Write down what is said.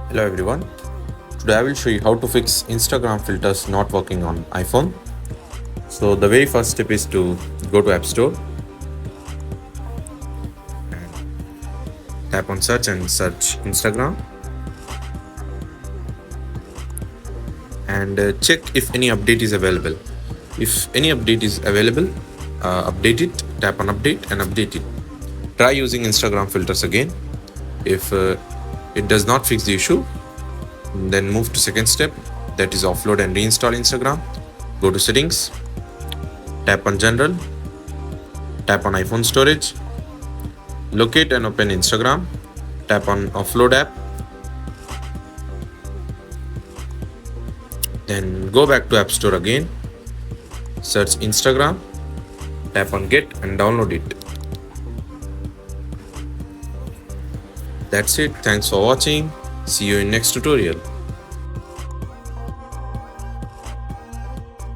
Hello everyone. Today I will show you how to fix Instagram filters not working on iPhone. So the very first step is to go to App Store, tap on search and search Instagram, and check if any update is available. If any update is available, update it, tap on update and update it. Try using Instagram filters again. If it does not fix the issue, then move to second step, that is offload and reinstall Instagram. Go to settings, tap on general, tap on iPhone storage, locate and open Instagram, tap on offload app, then go back to App Store again, search Instagram, tap on get and download it. That's it. Thanks for watching. See you in next tutorial.